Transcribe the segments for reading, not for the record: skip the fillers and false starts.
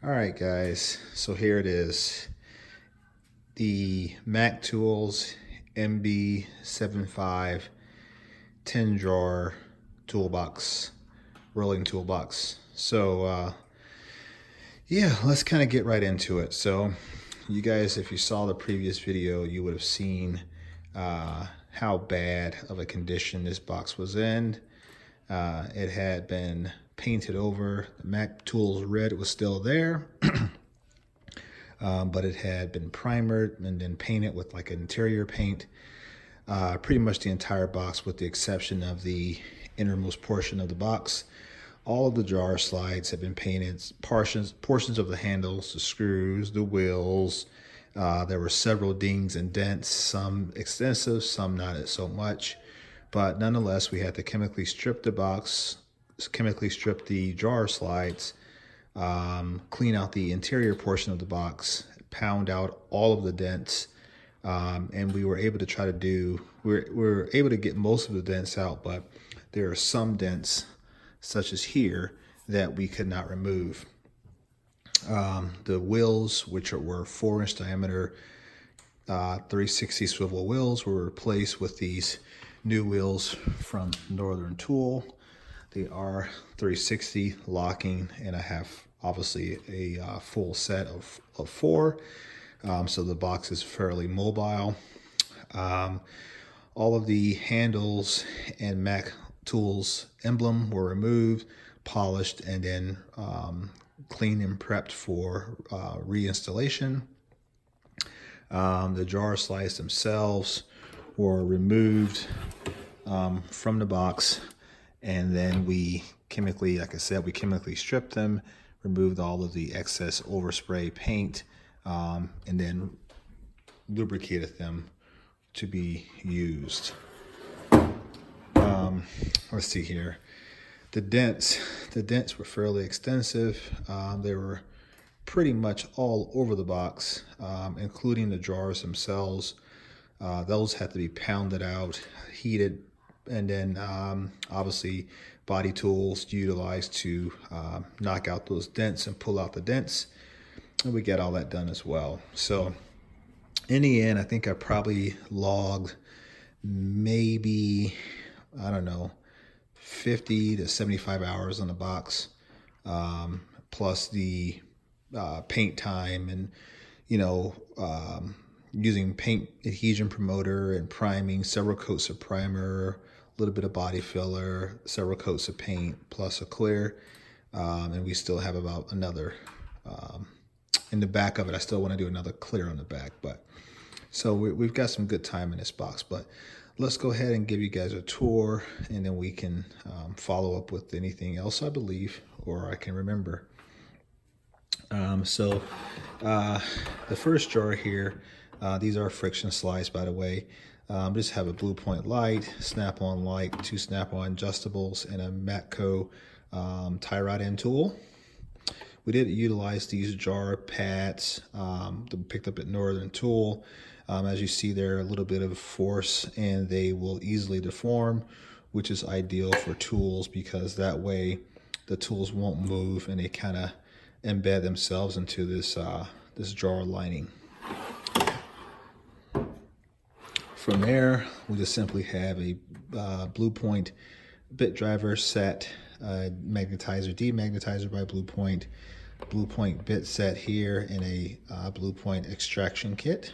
All right, guys, so here it is. The Mac Tools MB75 10 drawer toolbox, rolling toolbox. So yeah, let's kind of get right into it. So you guys, if you saw the previous video, you would have seen how bad of a condition this box was in. It had been painted over. The Mac Tools red was still there. But it had been primered and then painted with like interior paint. Pretty much the entire box with the exception of the innermost portion of the box. All of the jar slides have been painted, portions of the handles, the screws, the wheels. There were several dings and dents, some extensive, some not so much. But nonetheless, we had to chemically strip the box, chemically strip the jar slides, clean out the interior portion of the box, pound out all of the dents, and we were able to try to do, we were able to get most of the dents out, but there are some dents, such as here, that we could not remove. The wheels, which were 4-inch diameter 360 swivel wheels, were replaced with these new wheels from Northern Tool. They are 360 locking, and I have obviously a full set of 4. So the box is fairly mobile. All of the handles and Mac Tools emblem were removed, polished, and then cleaned and prepped for reinstallation. The jar slides themselves were removed from the box, and then we chemically, like I said, we chemically stripped them, removed all of the excess overspray paint, and then lubricated them to be used. Let's see here. The dents were fairly extensive. They were pretty much all over the box, including the jars themselves. Those had to be pounded out, heated, and then obviously body tools utilized to knock out those dents and pull out the dents. And we got all that done as well. So in the end, I think I probably logged maybe, I don't know, 50 to 75 hours on the box, plus the paint time and, using paint adhesion promoter and priming, several coats of primer, a little bit of body filler, several coats of paint, plus a clear. And we still have about another, in the back of it, I still want to do another clear on the back. But so we've got some good time in this box. But let's go ahead and give you guys a tour, and then we can follow up with anything else I believe or I can remember. So the first jar here, these are friction slides, by the way. Just have a blue point light, snap-on light, 2 snap-on adjustables, and a Matco tie rod end tool. We did utilize these jar pads that picked up at Northern Tool. As you see there, a little bit of force, and they will easily deform, which is ideal for tools because that way the tools won't move and they kind of embed themselves into this this jar lining. From there, we just simply have a Blue Point bit driver set, magnetizer, demagnetizer by Blue Point bit set here, in a Blue Point extraction kit.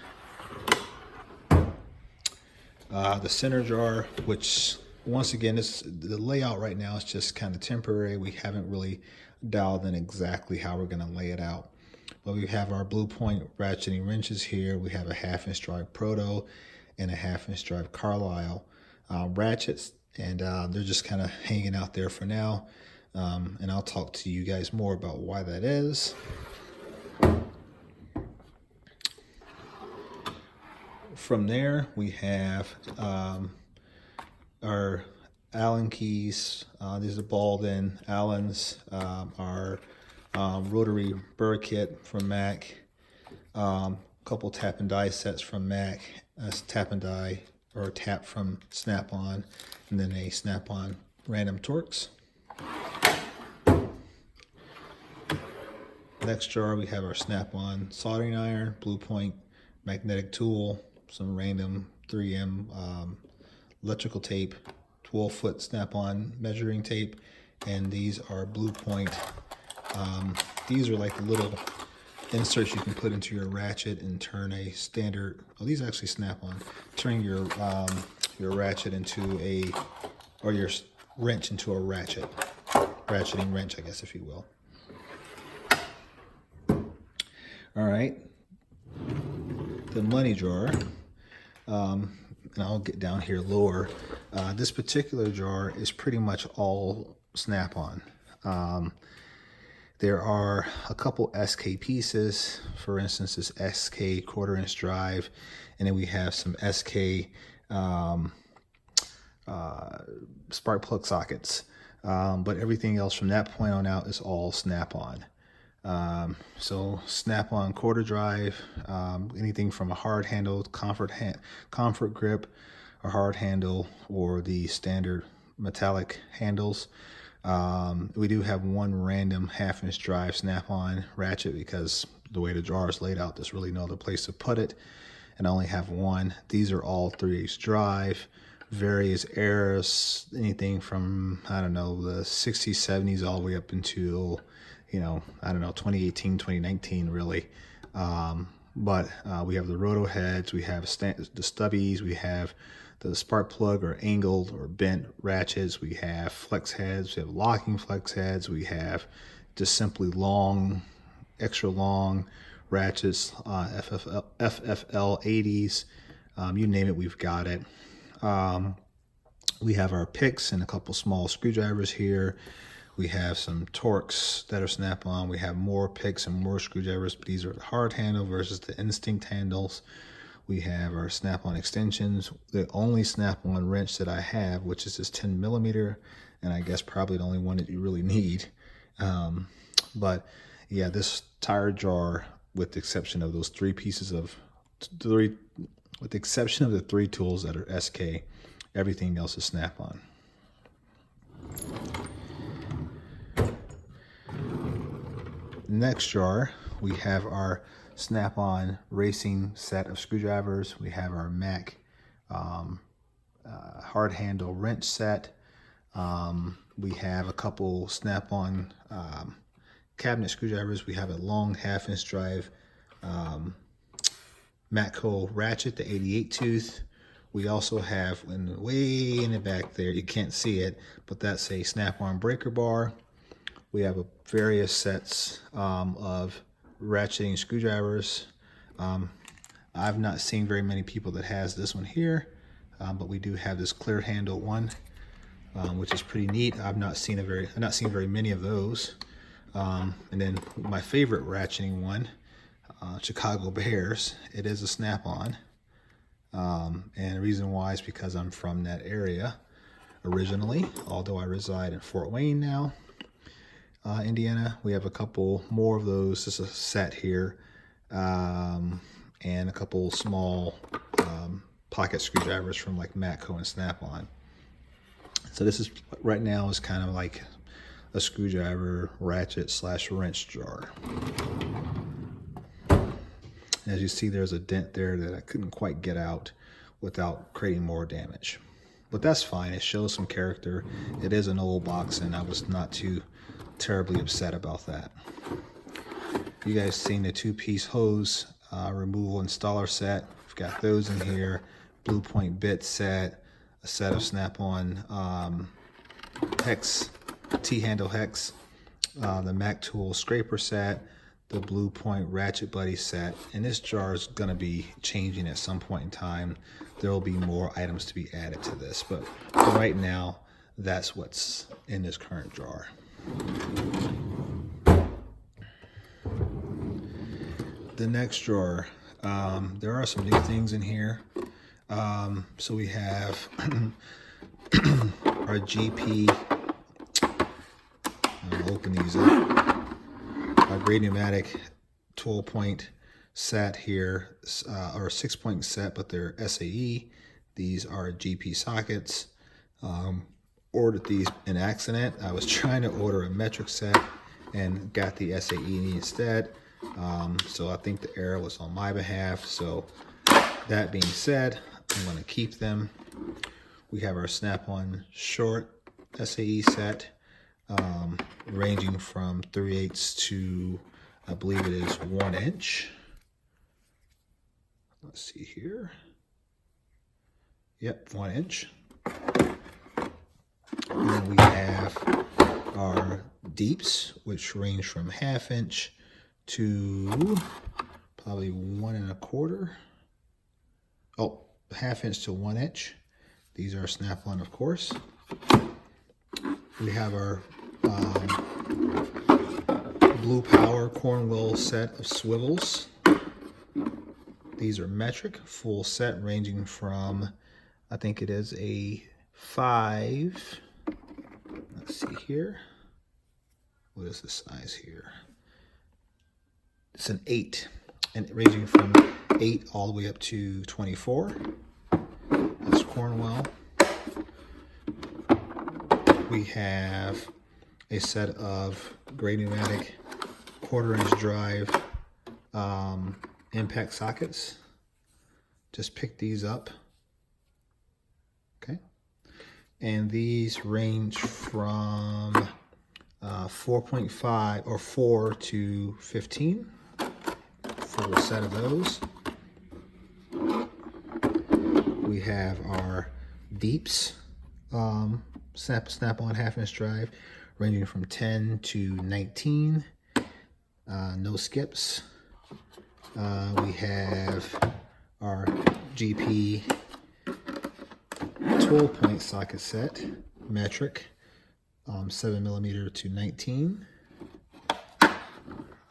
The center jar, which once again, the layout right now is just kind of temporary. We haven't really dialed in exactly how we're going to lay it out. But we have our Blue Point ratcheting wrenches here. We have a 1/2-inch drive Proto and a 1/2-inch drive Carlisle ratchets, and they're just kind of hanging out there for now. And I'll talk to you guys more about why that is. From there, we have our Allen keys. These are balled-in Allens. Our rotary burr kit from Mac. Couple tap and die sets from Mac. Tap and die, or tap from Snap-on, and then a Snap-on random Torx. Next jar, we have our snap-on soldering iron, Blue Point magnetic tool, some random 3M electrical tape, 12-foot snap-on measuring tape, and these are Blue Point. These are like the little inserts you can put into your ratchet and turn a standard. Oh, these actually snap on. Turn your ratchet into a, or your wrench into a ratchet, ratcheting wrench, I guess, if you will. All right, the money jar, and I'll get down here lower. This particular jar is pretty much all snap-on. There are a couple SK pieces, for instance, this SK 1/4-inch drive, and then we have some SK spark plug sockets. But everything else from that point on out is all snap-on. So snap-on quarter drive, anything from a hard handle, comfort grip, a hard handle, or the standard metallic handles. We do have one random 1/2-inch drive snap-on ratchet because the way the jar is laid out, there's really no other place to put it, and I only have one. These are all 3/8 drive, various eras, anything from, I don't know, the 60s, 70s, all the way up into, you know, I don't know, 2018, 2019, really. But we have the roto heads, we have the stubbies, we have the spark plug or angled or bent ratchets, we have flex heads, we have locking flex heads, we have just simply long, extra long ratchets, FFL 80s, you name it, we've got it. We have our picks and a couple small screwdrivers here. We have some Torx that are snap-on. We have more picks and more screwdrivers, but these are the hard handle versus the instinct handles. We have our snap-on extensions. The only snap-on wrench that I have, which is this 10mm, and I guess probably the only one that you really need. But yeah, this tire jar, with the exception of those with the exception of the 3 tools that are SK, everything else is snap-on. Next jar, we have our snap-on racing set of screwdrivers. We have our Mac hard handle wrench set. We have a couple snap-on cabinet screwdrivers. We have a long 1/2-inch drive Matco ratchet, the 88 tooth. We also have, way in the back there, you can't see it, but that's a snap-on breaker bar. We have various sets of ratcheting screwdrivers. I've not seen very many people that has this one here, but we do have this clear handle one, which is pretty neat. I've not seen very many of those. And then my favorite ratcheting one, Chicago Bears. It is a snap-on, and the reason why is because I'm from that area originally, although I reside in Fort Wayne now. Indiana. We have a couple more of those. This is a set here, and a couple small pocket screwdrivers from like Matco and Snap-on. So this is right now is kind of like a screwdriver ratchet / wrench jar. As you see, there's a dent there that I couldn't quite get out without creating more damage, but that's fine. It shows some character. It is an old box, and I was not too terribly upset about that. You guys seen the 2-piece hose removal installer set. We've got those in here. Blue Point bit set, a set of snap-on hex, T-handle hex, the Mac tool scraper set, the Blue Point ratchet buddy set, and this jar is going to be changing at some point in time. There will be more items to be added to this, but right now that's what's in this current jar. The next drawer, there are some new things in here. So we have our GP. I'll open these up. Our Great Pneumatic 12-point set here, or 6-point set, but they're SAE. These are GP sockets. Ordered these in accident. I was trying to order a metric set, and got the SAE instead. So I think the error was on my behalf. So that being said, I'm going to keep them. We have our snap-on short SAE set, ranging from 3/8 to, I believe it is 1 inch. Let's see here. Yep, 1 inch. And then we have our deeps, which range from 1/2 inch to probably 1 1/4. Oh, 1/2 inch to 1 inch. These are snap-on, of course. We have our Blue Power Cornwell set of swivels. These are metric, full set, ranging from, I think it is a 5. Let's see here. What is the size here? It's an 8, and ranging from 8 all the way up to 24. That's Cornwell. We have a set of gray pneumatic 1/4 inch drive impact sockets. Just pick these up. Okay. And these range from 4.5 or 4 to 15. Full set of those. We have our deeps snap-on 1/2 inch drive, ranging from 10 to 19. No skips. We have our GP 12-point socket set, metric, 7mm to 19.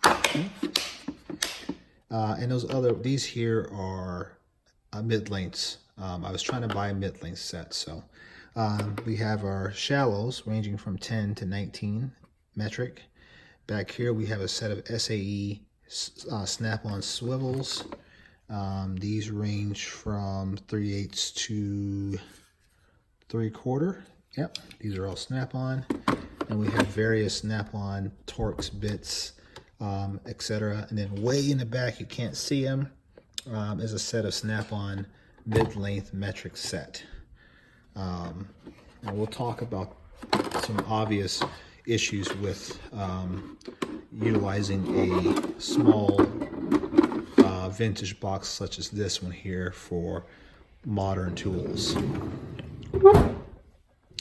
Okay. And these here are mid-lengths. I was trying to buy a mid-length set, so we have our shallows ranging from 10 to 19 metric. Back here we have a set of SAE snap-on swivels. These range from 3/8 to 3/4. Yep, these are all snap-on. And we have various snap-on Torx bits, etc. And then way in the back, you can't see them, is a set of snap-on mid-length metric set. And we'll talk about some obvious issues with utilizing a small vintage box such as this one here for modern tools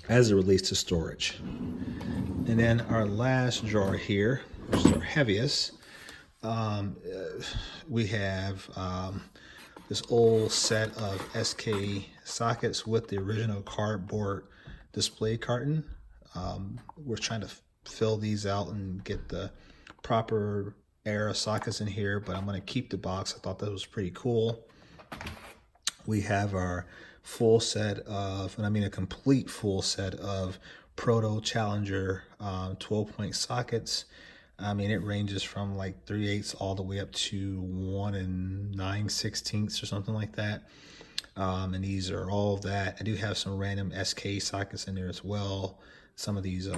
as it relates to storage. And then our last drawer here, which is our heaviest, we have this old set of SK sockets with the original cardboard display carton. We're trying to fill these out and get the proper era sockets in here, but I'm going to keep the box. I thought that was pretty cool. We have our full set of, and I mean a complete full set of Proto Challenger 12-point sockets. I mean, it ranges from like 3/8 all the way up to 1 9/16 or something like that. And these are all of that. I do have some random SK sockets in there as well. Some of these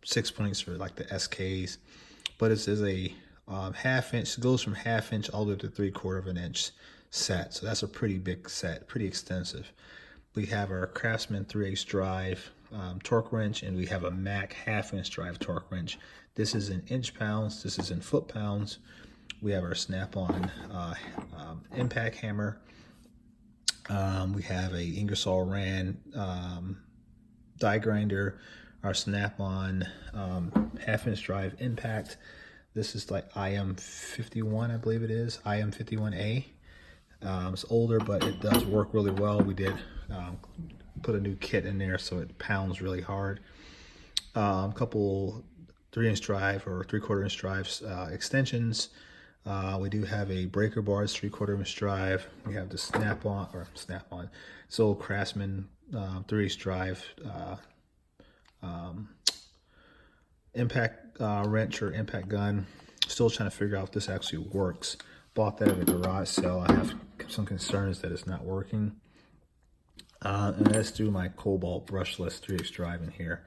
6-points are like the SKs, but this is a 1/2 inch. It goes from 1/2 inch all the way up to 3/4 inch set. So that's a pretty big set, pretty extensive. We have our Craftsman 3/8 drive torque wrench, and we have a Mac 1/2 inch drive torque wrench. This is in inch pounds. This is in foot pounds. We have our snap-on impact hammer. We have a Ingersoll Rand die grinder. Our snap-on 1/2 inch drive impact. This is like IM51, I believe it is, IM51A. It's older, but it does work really well. We did put a new kit in there, so it pounds really hard. A couple 3-inch drive or 3/4 inch drives extensions. We do have a breaker bars 3/4 inch drive. We have the snap-on, it's old Craftsman 3/8 drive impact wrench or impact gun. Still trying to figure out if this actually works. Bought that at a garage sale. I have some concerns that it's not working. And let's do my Cobalt brushless 3/8 drive in here.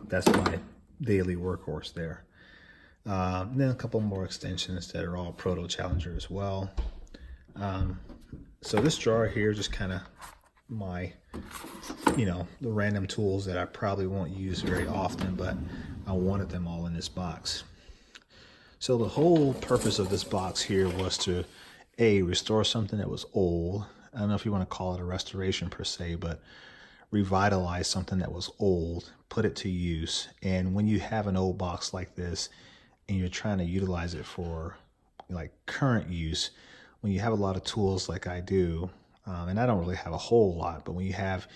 That's my daily workhorse there. Then a couple more extensions that are all Proto Challenger as well. So this drawer here is just kind of my, the random tools that I probably won't use very often, but I wanted them all in this box. So the whole purpose of this box here was to restore something that was old. I don't know if you want to call it a restoration per se, but revitalize something that was old, put it to use. And when you have an old box like this and you're trying to utilize it for like current use, when you have a lot of tools like I do, and I don't really have a whole lot, but when you have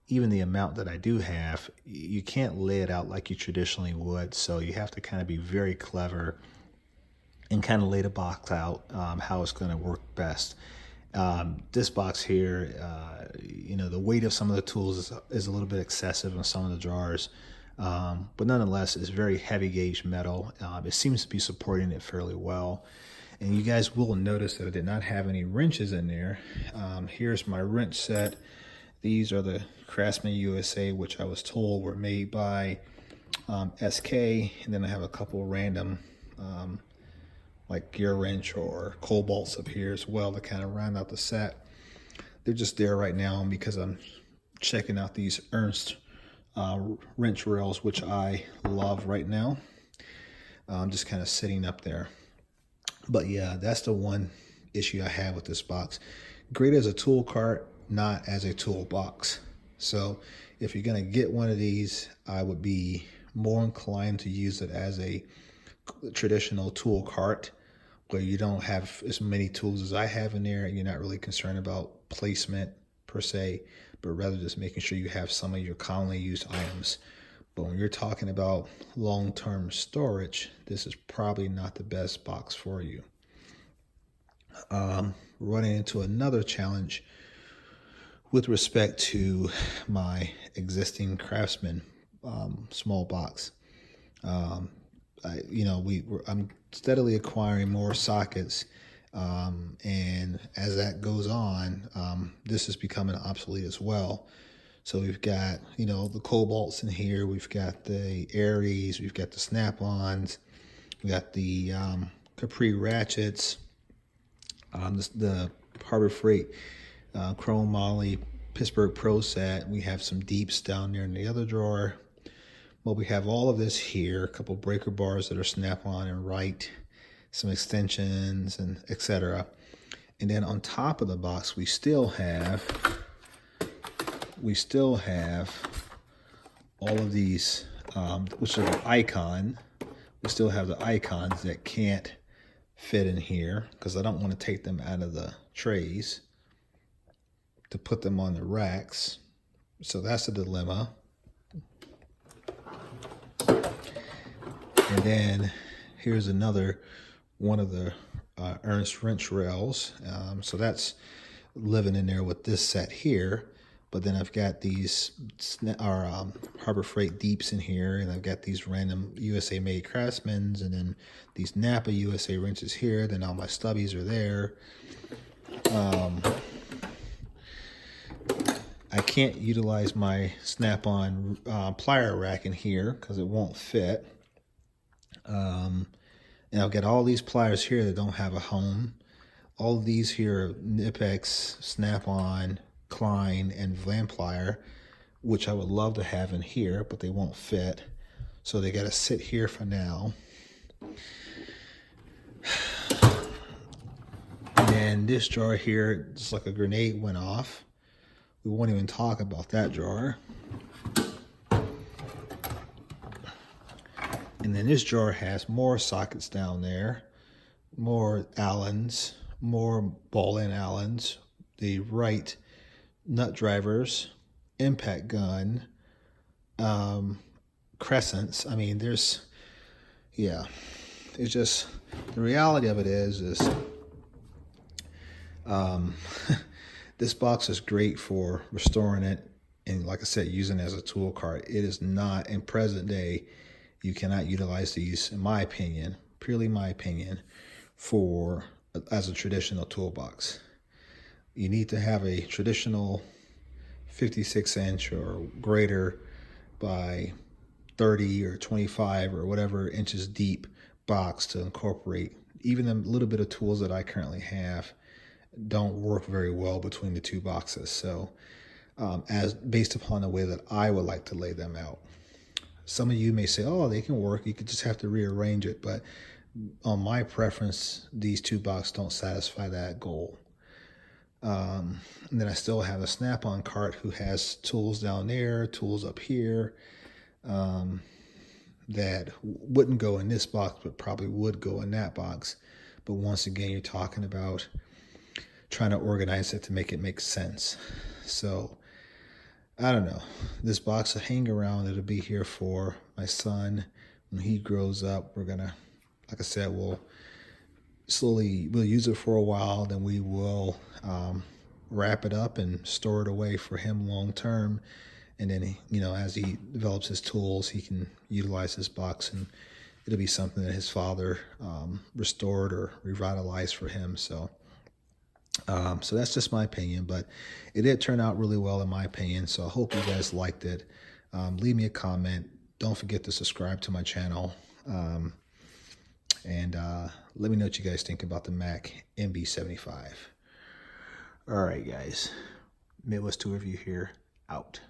even the amount that I do have, you can't lay it out like you traditionally would. So you have to kind of be very clever and kind of lay the box out how it's going to work best. This box here, the weight of some of the tools is a little bit excessive in some of the drawers, but nonetheless, it's very heavy gauge metal. It seems to be supporting it fairly well. And you guys will notice that I did not have any wrenches in there. Here's my wrench set. These are the Craftsman USA, which I was told were made by SK. And then I have a couple random like gear wrench or cold bolts up here as well to kind of round out the set. They're just there right now because I'm checking out these Ernst wrench rails, which I love right now. I'm just kind of sitting up there. But yeah, that's the one issue I have with this box. Great as a tool cart, not as a toolbox. So if you're going to get one of these, I would be more inclined to use it as a traditional tool cart, where you don't have as many tools as I have in there. You're not really concerned about placement per se, but rather just making sure you have some of your commonly used items. But when you're talking about long-term storage, this is probably not the best box for you. Running into another challenge with respect to my existing Craftsman small box. I'm steadily acquiring more sockets, and as that goes on, this is becoming obsolete as well. So we've got, the cobalts in here, we've got the Aries, we've got the snap-ons, we got the Capri ratchets, the Harbor Freight Chrome Moly Pittsburgh Pro set. We have some deeps down there in the other drawer. Well, we have all of this here, a couple breaker bars that are snap-on and right, some extensions, and etc. And then on top of the box, we still have all of these, which are the icon. We still have the icons that can't fit in here because I don't want to take them out of the trays to put them on the racks. So that's a dilemma. And then here's another one of the Ernst wrench rails. So that's living in there with this set here. But then I've got these Harbor Freight deeps in here, and I've got these random USA made Craftsmans, and then these Napa USA wrenches here. Then all my stubbies are there. I can't utilize my snap-on plier rack in here because it won't fit. And I've got all these pliers here that don't have a home. All of these here are Nipex, Snap-on, Klein, and Vlamplier, which I would love to have in here, but they won't fit. So they got to sit here for now. And then this drawer here, just like a grenade went off. We won't even talk about that drawer. And then this drawer has more sockets down there, more Allens, more ball-end Allens, the right nut drivers, impact gun, crescents. I mean, it's just, the reality of it is this box is great for restoring it and, like I said, using it as a tool cart. It is not, in present day, you cannot utilize these, in my opinion, purely my opinion, as a traditional toolbox. You need to have a traditional 56-inch or greater by 30 or 25 or whatever inches deep box to incorporate. Even the little bit of tools that I currently have don't work very well between the two boxes. So as based upon the way that I would like to lay them out. Some of you may say, oh, they can work. You could just have to rearrange it. But on my preference, these two boxes don't satisfy that goal. And then I still have a snap-on cart who has tools down there, tools up here, that wouldn't go in this box, but probably would go in that box. But once again, you're talking about trying to organize it to make it make sense. So I don't know. This box will hang around. It'll be here for my son. When he grows up, we're gonna, like I said, we'll use it for a while, then we will wrap it up and store it away for him long term. And then, as he develops his tools, he can utilize this box, and it'll be something that his father restored or revitalized for him. So that's just my opinion, but it did turn out really well in my opinion. So I hope you guys liked it. Leave me a comment. Don't forget to subscribe to my channel. And let me know what you guys think about the Mac MB75. All right, guys. Midwest 2 Review here. Out.